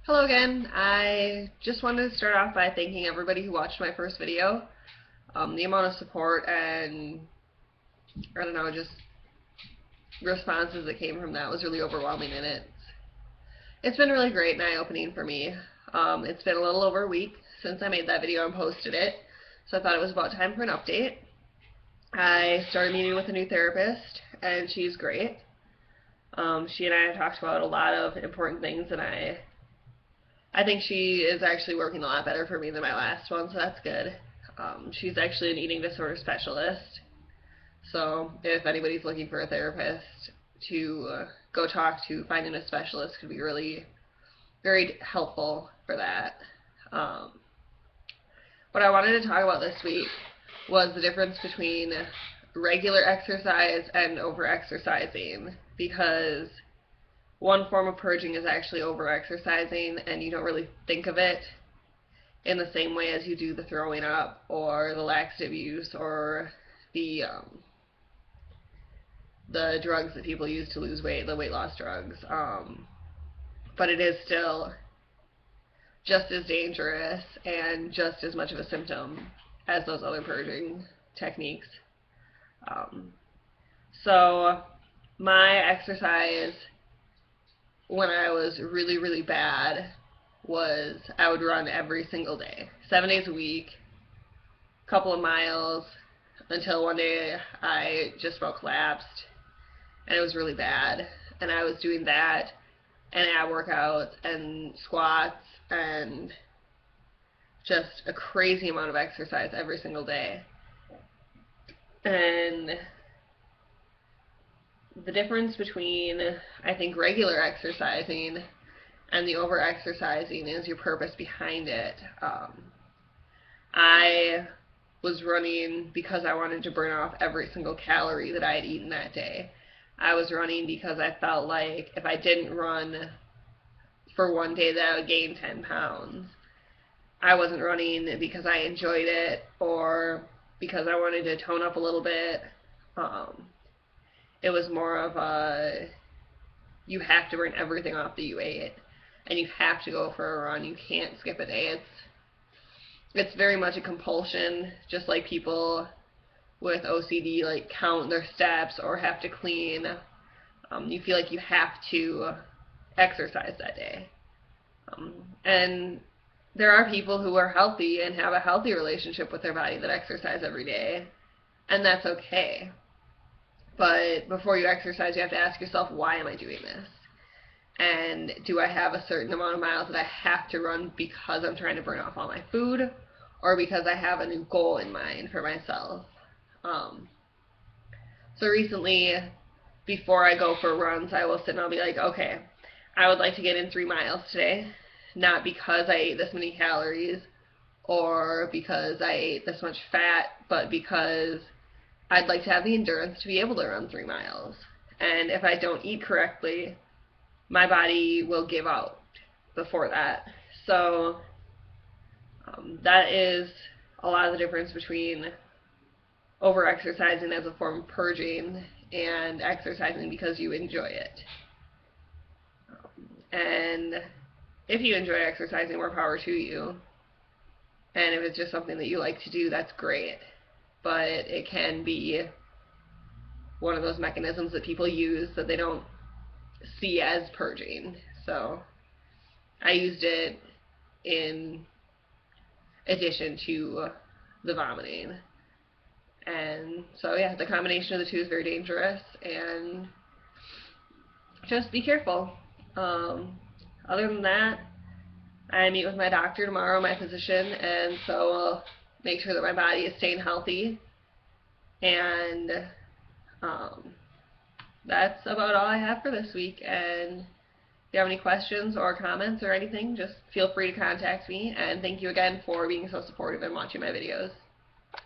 Hello again. I just wanted to start off by thanking everybody who watched my first video. The amount of support and, I don't know, just responses that came from that was really overwhelming, and it's been really great and eye-opening for me. It's been a little over a week since I made that video and posted it, so I thought it was about time for an update. I started meeting with a new therapist, and she's great. She and I have talked about a lot of important things, and I think she is actually working a lot better for me than my last one, so that's good. She's actually an eating disorder specialist, so if anybody's looking for a therapist to go talk to, finding a specialist could be really very helpful for that. What I wanted to talk about this week was the difference between regular exercise and over-exercising, because one form of purging is actually over-exercising, and you don't really think of it in the same way as you do the throwing up or the laxative use or the drugs that people use to lose weight, the weight loss drugs. But it is still just as dangerous and just as much of a symptom as those other purging techniques. So my exercise when I was really, really bad was I would run every single day, 7 days a week, a couple of miles, until one day I just about collapsed, and it was really bad. And I was doing that, and ab workouts, and squats, and just a crazy amount of exercise every single day. And the difference between, I think, regular exercising and the over-exercising is your purpose behind it. I was running because I wanted to burn off every single calorie that I had eaten that day. I was running because I felt like if I didn't run for one day that I would gain 10 pounds. I wasn't running because I enjoyed it or because I wanted to tone up a little bit. It was more of a, you have to burn everything off that you ate, and you have to go for a run. You can't skip a day. It's very much a compulsion, just like people with OCD like count their steps or have to clean. You feel like you have to exercise that day. And there are people who are healthy and have a healthy relationship with their body that exercise every day, and that's okay. But before you exercise, you have to ask yourself, why am I doing this? And do I have a certain amount of miles that I have to run because I'm trying to burn off all my food, or because I have a new goal in mind for myself? So recently, before I go for runs, I will sit and I'll be like, okay, I would like to get in 3 miles today, not because I ate this many calories or because I ate this much fat, but because I'd like to have the endurance to be able to run 3 miles. And if I don't eat correctly, my body will give out before that. So that is a lot of the difference between over-exercising as a form of purging and exercising because you enjoy it. And if you enjoy exercising, more power to you. And if it's just something that you like to do, that's great. But it can be one of those mechanisms that people use that they don't see as purging. So I used it in addition to the vomiting. And so yeah, the combination of the two is very dangerous, and just be careful. Other than that, I meet with my doctor tomorrow, my physician, and so I'll make sure that my body is staying healthy. And that's about all I have for this week. And if you have any questions or comments or anything, just feel free to contact me. And thank you again for being so supportive and watching my videos.